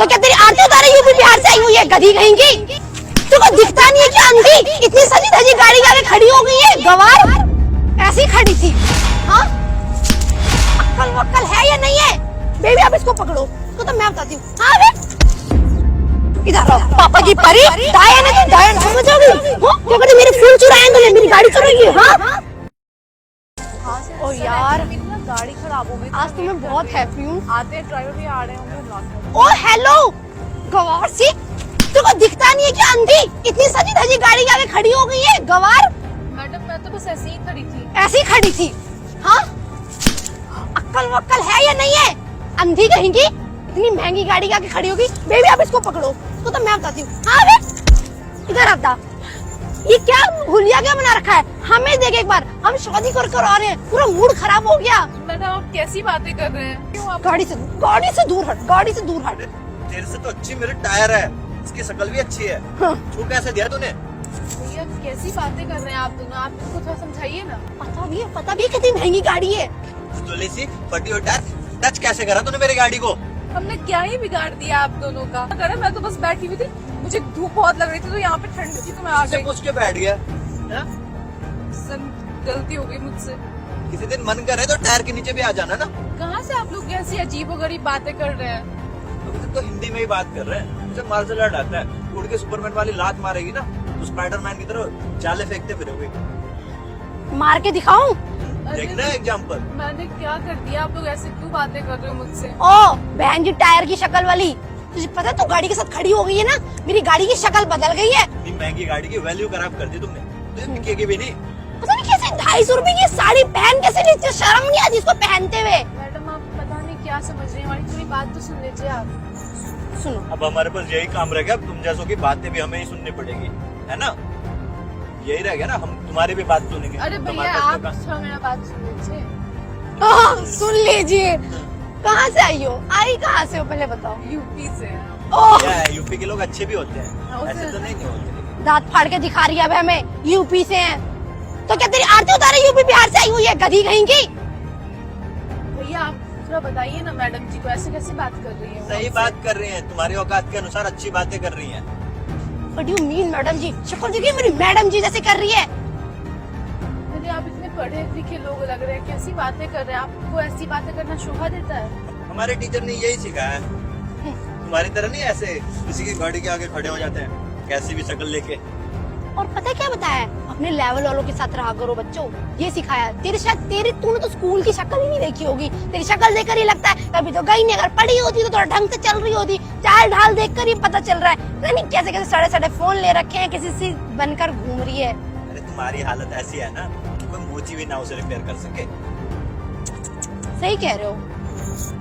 तो क्या तेरी आरती उतारे यूपी बिहार से आई हुई है गधी कहेंगी? तुमको दिखता नहीं है क्या अंधी? इतनी सजी धजी गाड़ी आगे खड़ी हो गई है गवार, ऐसी खड़ी थी। हाँ अक्कल वक्कल है या नहीं है? बेबी आप इसको पकड़ो, तो मैं बताती हूँ। हाँ वे इधर आओ, पापा की परी डायन है, तो डायन समझोगी? क्या कहते मेरे फूल चुराए तो मेरी गाड़ी चुराएगी? हाँ ओ यार गाड़ी खराब हो गई। आज तो मैं बहुत हैप्पी हूँ। आते ड्राइवर भी आ रहे होंगे। ओ हेलो गवार सी, तुमको दिखता नहीं है क्या अंधी? इतनी सजी धजी गाड़ी आगे खड़ी हो गई है गवार। मैडम मैं तो बस ऐसे ही खड़ी थी। ऐसी खड़ी थी? हाँ अक्कल वक्कल है या नहीं है? अंधी कहेंगी, इतनी महंगी गाड़ी आगे खड़ी होगी। बेबी आप इसको पकड़ो, तो मैं बताती हूँ। हाँ वे इधर आता, ये क्या भुलिया क्या बना रखा है? हमें देख एक बार, हम शादी कर आ रहे हैं, पूरा मूड खराब हो गया। मैडम आप कैसी बातें कर रहे हैं? क्यों आप गाड़ी से दूर हट, गाड़ी से दूर हट। तेरे से तो अच्छी मेरे टायर है, इसकी शक्ल भी अच्छी है। हाँ। छू कैसे दिया तूने? भैया कैसी बातें कर रहे हैं आप दोनों? आप इनको थोड़ा समझाइए ना। पता भी है कितनी महंगी गाड़ी है। तो सी फटी और टच कैसे करा तूने मेरी गाड़ी को? हमने क्या ही बिगाड़ दिया आप दोनों का? करा मैं तो बस बैठी हुई थी, मुझे धूप बहुत लग रही थी तो यहाँ पे ठंड थी तो मैं आ गई। पूछ के बैठ गया। गलती हो गई मुझसे। किसी दिन मन करे तो टायर के नीचे भी आ जाना ना। कहाँ से आप लोग कैसी अजीबोगरीब बातें कर रहे हैं? तो हिंदी में ही बात कर रहे हैं। मुझे मार्शल आर्ट आता है, उड़ के सुपरमैन वाली लात मारेगी ना तो स्पाइडरमैन की तरह जाले फेंकते फिरोगे। मार के दिखाऊं? देखना है एग्जाम्पल। मैंने क्या कर दिया? आप लोग ऐसे क्यों बातें कर रहे हो मुझसे? ओ बहन जी टायर की शक्ल वाली, तुझे पता है तू गाड़ी के साथ खड़ी हो गई है ना, मेरी गाड़ी की शक्ल बदल गई है। इतनी महंगी गाड़ी की वैल्यू खराब कर दी तुमने, तो बिकेगी भी नहीं। पता नहीं कैसे 250 रुपए की साड़ी पहन कैसे लीजिए, शर्म नहीं आती इसको पहनते हुए। मैडम आप पता नहीं क्या समझ रही हैं, हमारी पूरी बात तो सुन लीजिए आप। सुनो अब हमारे पास यही काम रह गया, अब तुम जैसों की बातें भी हमें ही सुननी पड़ेगी, है ना? यही रह गया ना, हम तुम्हारी भी बात सुनेंगे। अरे भैया आप थोड़ा मेरा बात सुन लीजिए। सुन लीजिए। कहाँ से आई हो? आई कहाँ से हो पहले बताओ। यूपी से। ओह क्या है, यूपी के लोग अच्छे भी होते हैं, ऐसे तो नहीं होते। दांत फाड़ के दिखा रही है अब हमें यूपी से हैं। तो क्या तेरी आरती उतारे यूपी बिहार से आई हुई है गधी कहेंगी? भैया आप थोड़ा बताइए ना मैडम जी को, ऐसे कैसे बात कर रही है? सही बात कर रही हैं, तुम्हारी औकात के अनुसार अच्छी बातें कर रही हैं। What do you mean madam ji? शक्ल देखिए मेरी मैडम जी जैसे कर रही है। अरे आप इतने पढ़े लिखे लोग लग रहे हैं, कैसी बातें कर रहे हैं? आपको ऐसी बातें करना शोभा देता है? हमारे टीचर ने यही सिखाया है, तुम्हारी तरह नहीं ऐसे किसी की गाड़ी के आगे खड़े हो जाते हैं कैसी भी शक्ल लेके। और पता है क्या बताया? अपने लेवल वालों के साथ रहा करो बच्चों, ये सिखाया। तूने तो स्कूल की शक्ल ही नहीं देखी होगी, तेरी शक्ल देखकर ही लगता है कभी तो गई नहीं, अगर पढ़ी होती तो थोड़ा ढंग से चल रही होती। चाल ढाल देखकर ही पता चल रहा है नहीं कैसे कैसे सड़े सड़े फोन ले रखे हैं, किसी से बनकर घूम रही है। अरे तुम्हारी हालत ऐसी है ना, कोई मोची भी ना उसे रिपेयर कर सके। सही कह रहे हो।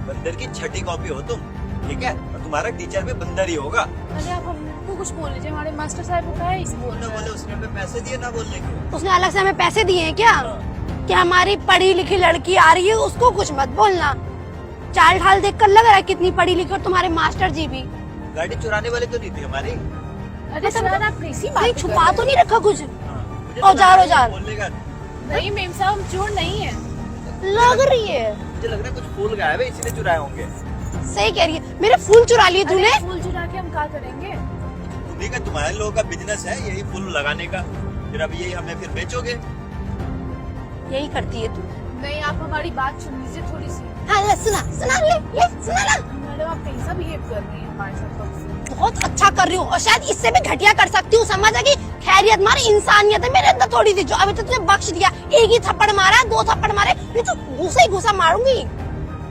बंदर की छठी कॉपी हो तुम, ठीक है? और तुम्हारा टीचर भी बंदर ही होगा। अरे आप हमको कुछ बोल लीजिए, हमारे मास्टर साहब को क्या है इस बोल ना रहे बोले हैं? उसने हमें पैसे दिए ना बोलने के। उसने अलग से हमें पैसे दिए हैं क्या? कि हमारी पढ़ी लिखी लड़की आ रही है उसको कुछ मत बोलना। चाल ढाल देखकर लग रहा है कितनी पढ़ी लिखी, और तुम्हारे मास्टर जी भी। गाड़ी चुराने वाले तो नहीं थे हमारी। अरे सर आप कैसी कहीं बात छुपा तो नहीं रखा कुछ? मुझे औजार औजार बोलने का नहीं मेम साहब, हम चोर नहीं है। लग रही है। मुझे लग रहा है कुछ फूल गायब है, इसीलिए चुराए होंगे। सही कह रही है, मेरे फूल चुरा लिए तूने। फूल चुरा के हम क्या करेंगे? तुम्ही का तुम्हारे लोगों का बिजनेस है यही फूल लगाने का, फिर अब यही हमें फिर बेचोगे। यही करती है तू। नहीं आप हमारी बात सुन लीजिए थोड़ी सी। हाँ ले सुना सुना ना। मैडम आप कैसा बिहेव कर रही हैं हमारे साथ कब से? बहुत अच्छा कर रही हूँ, और शायद इससे भी घटिया कर सकती हूँ, समझ आ गई? खैरियत मारी इंसानियत है मेरे अंदर थोड़ी सी, जो अभी तो तुझे बख्श दिया। एक ही थप्पड़ मारा, 2 थप्पड़ मारे, ये तो घुसा ही घुसा मारूंगी,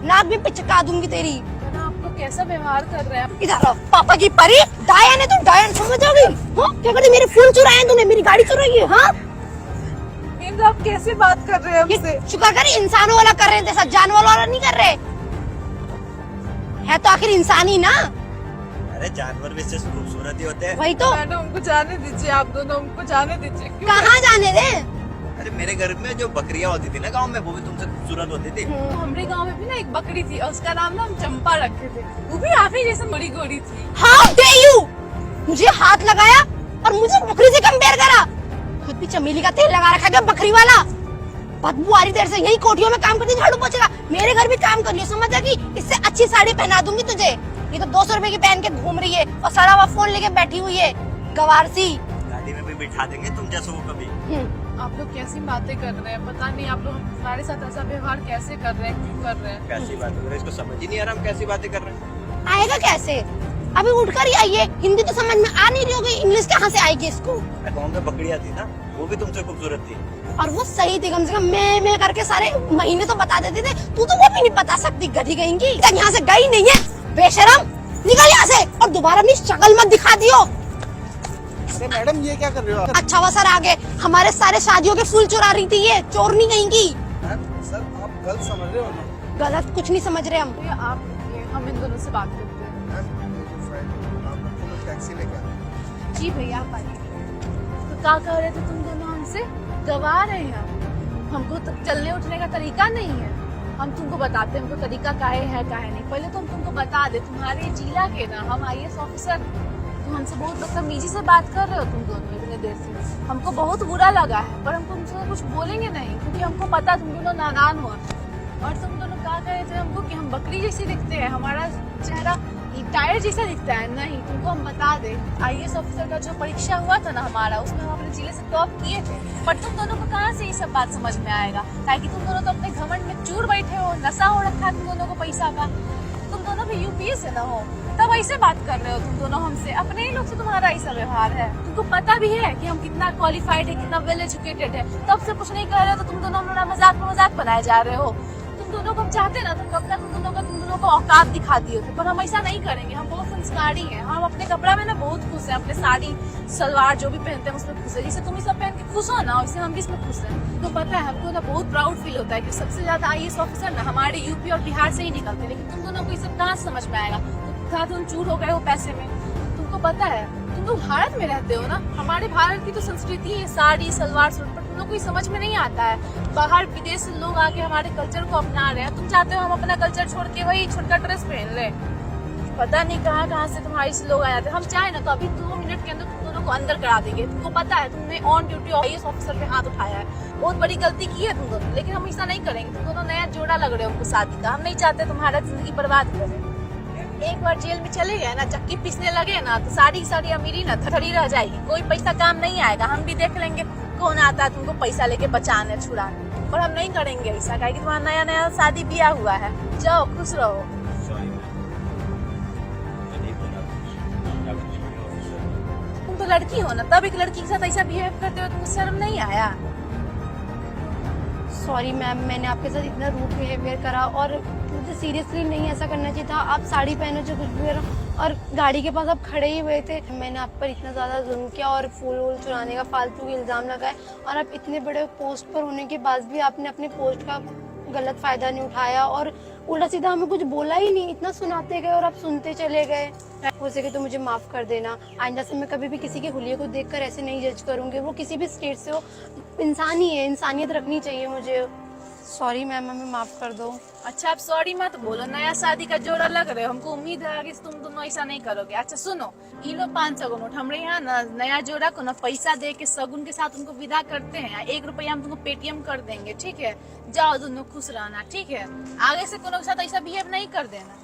नाक भी पिचका दूंगी तेरी। मैडम आपको कैसा व्यवहार कर रहे हैं? इधर आओ, पापा की परी डायन है तू, डायन समझोगी? हाँ क्या करती, मेरे फूल चुराए तूने, मेरी गाड़ी चुराई है। हाँ मेम आप कैसे बात कर रहे हैं हमसे? शुक्र कर इंसानों वाला कर रहे थे, जानवर वाला नहीं कर रहे है, तो आखिर इंसान ही ना। अरे जानवर भी इससे खूबसूरत ही होते हैं। वही तो। मैडम हमको जाने दीजिए, आप दोनों हमको जाने दीजिए। क्यों? कहाँ जाने दे? अरे मेरे घर में जो बकरियां होती थी ना गांव में, वो भी तुमसे खूबसूरत होती थी। हमारे गांव में भी ना एक बकरी थी और उसका नाम ना हम चंपा रखे थे, वो भी आप ही जैसे बड़ी गोरी थी। How dare you? मुझे हाथ लगाया और मुझे बकरी से कंपेयर करा। खुद भी चमेली का तेल लगा रखा है बकरी वाला। बदबू आ रही देर से, यही कोठियों में काम करती झाड़ू पोछेगा, मेरे घर भी काम कर लियो, समझ आ कि इससे अच्छी साड़ी पहना दूंगी तुझे। ये तो 200 रुपए की पहन के घूम रही है और सड़ा हुआ फोन लेके बैठी हुई है, गवार सी। गाड़ी में भी बिठा देंगे तुम जैसे वो कभी। आप लोग कैसी बातें कर रहे हैं, पता नहीं आप लोग हमारे साथ ऐसा व्यवहार कैसे कर रहे हैं, क्यों कर रहे हैं। कैसी बात कर रहे हैं, इसको समझ ही नहीं आ रहा हम कैसी बातें कर रहे हैं। आएगा कैसे, अभी उठकर ही आई है, हिंदी तो समझ में आ नहीं रही होगी, इंग्लिश कहाँ से आएगी इसको। अकाउंट में बकरियां थी ना, वो भी तुमसे खूबसूरत थी। और वो सही थी, कम से कम मैं करके सारे महीने तो बता देते थे, तू तो वो भी नहीं बता सकती, गधी कहेंगी। यहाँ से गई नहीं है बेशरम, निकल यहाँ से और दोबारा अपनी शक्ल मत दिखा दियो। अरे मैडम ये क्या कर रहे हो आप? अच्छा हुआ सर आगे, हमारे सारे शादियों के फूल चुरा रही थी ये, चोर नहीं कहेंगी। सर आप गलत समझ रहे हो ना। गलत कुछ नहीं समझ रहे हम। भैया आप रुकिए, हम इन दोनों से बात करते हैं। आप टैक्सी लेके आए। जी भैया आप आइए। तो क्या कह रहे थे तुम दोनों हमसे, गवा रहे हैं हमको तो चलने उठने का तरीका नहीं है। हम तुमको बताते हैं हमको तरीका काहे है काहे नहीं। पहले तो हम तुमको बता दे, तुम्हारे जिला के ना हम IAS ऑफिसर, तुम हमसे बहुत बदतमीजी से बात कर रहे हो तुम दोनों इतने देर से। हमको बहुत बुरा लगा है, पर हम तुमसे कुछ बोलेंगे नहीं क्योंकि हमको पता तुम दोनों नादान हो। और तुम दोनों क्या कह रहे थे हमको कि हम बकरी जैसी दिखते हैं, हमारा चेहरा टायर जैसा दिखता है। नहीं, तुमको हम बता दे, IAS ऑफिसर का जो परीक्षा हुआ था ना हमारा, उसमें हम अपने जिले से टॉप किए थे। पर तुम दोनों को कहाँ से ये सब बात समझ में आएगा, ताकि तुम दोनों तो अपने घमंड में चूर बैठे हो, नशा हो रखा है तुम दोनों को पैसा का। तुम दोनों भी यूपीए से ना हो, तब ऐसे बात कर रहे हो तुम दोनों हमसे। अपने ही लोग से तुम्हारा ऐसा व्यवहार है। तुमको पता भी है कि हम कितना क्वालिफाइड है, कितना वेल एजुकेटेड है, तब से कुछ नहीं कर रहे हो तो तुम दोनों हमारा मजाक बनाए जा रहे हो। तुम दोनों को हम चाहते ना तो कब तक तुम दोनों को औकात दिखा दिए थे, पर हम ऐसा नहीं करेंगे। हम बहुत संस्कारी हैं, हम अपने कपड़ा में ना बहुत खुश हैं, अपने साड़ी सलवार जो भी पहनते हैं उसमें खुश है। जैसे तुम ये सब पहन के खुश हो ना, वैसे हम भी इसमें खुश हैं। तो पता है हमको ना बहुत प्राउड फील होता है कि सबसे ज्यादा IAS ऑफिसर ना हमारे यूपी और बिहार से ही निकलते हैं। लेकिन तुम दोनों को ये सब कहाँ समझ में आएगा, तुम चूर हो गए हो पैसे में। तुमको पता है तुम लोग भारत में रहते हो ना, हमारे भारत की तो संस्कृति है साड़ी सलवार सूट, पर तुम लोग को समझ में नहीं आता है। बाहर विदेश से लोग आके हमारे कल्चर को अपना रहे हैं, तुम चाहते हो हम अपना कल्चर छोड़ के वही छोटा ड्रेस पहन ले। पता नहीं कहाँ से तुम्हारे से लोग आ जाते हैं। हम चाहे ना तो अभी 2 मिनट के अंदर तुम दोनों को अंदर करा देंगे। तुमको पता है तुमने ऑन ड्यूटी IAS ऑफिसर पे हाथ उठाया है, बहुत बड़ी गलती की है तुम दोनों, लेकिन हम ऐसा नहीं करेंगे। तुम दोनों नया जोड़ा लग रहे हो हमको शादी का, हम नहीं चाहते तुम्हारा जिंदगी बर्बाद करें। एक बार जेल में चले गए ना, चक्की पीसने लगे ना, तो सारी अमीरी ना थड़ी रह जाएगी, कोई पैसा काम नहीं आएगा। हम भी देख लेंगे कौन आता है तुमको पैसा लेके बचाने छुड़ाने, पर हम नहीं करेंगे ऐसा, क्योंकि तुम्हारा नया शादी ब्याह हुआ है। जाओ खुश रहो। तुम तो लड़की हो ना, तब एक लड़की के साथ ऐसा बिहेव करते हो, तुमको शर्म नहीं आया? सॉरी मैम, मैंने आपके साथ इतना रूड बिहेवियर करा और मुझे सीरियसली नहीं ऐसा करना चाहिए था। आप साड़ी पहनो जो कुछ भी करो, और गाड़ी के पास आप खड़े ही हुए थे, मैंने आप पर इतना ज़्यादा जुल्म किया और फूल वूल चुराने का फालतू के इल्ज़ाम लगाए, और आप इतने बड़े पोस्ट पर होने के बाद भी आपने अपने पोस्ट का गलत फ़ायदा नहीं उठाया और उल्टा सीधा हमें कुछ बोला ही नहीं। इतना सुनाते गए और आप सुनते चले गए। हो सके तो मुझे माफ़ कर देना। आइंदा से मैं कभी भी किसी के हुलिये को देखकर ऐसे नहीं जज करूँगी, वो किसी भी स्टेट से हो, इंसान ही है, इंसानियत रखनी चाहिए मुझे। सॉरी मैम, हमें माफ़ कर दो। अच्छा आप सॉरी मत बोलो, नया शादी का जोड़ा लग रहे हो, हमको उम्मीद है कि तुम दोनों ऐसा नहीं करोगे। अच्छा सुनो, ये लो 500 का नोट, हमारे यहाँ ना नया जोड़ा को ना पैसा दे के सगुन के साथ उनको विदा करते हैं। 1 रुपया हम तुमको पेटीएम कर देंगे, ठीक है? जाओ दोनों खुश रहना, ठीक है? आगे से कोनो के साथ ऐसा बिहेव नहीं कर देना।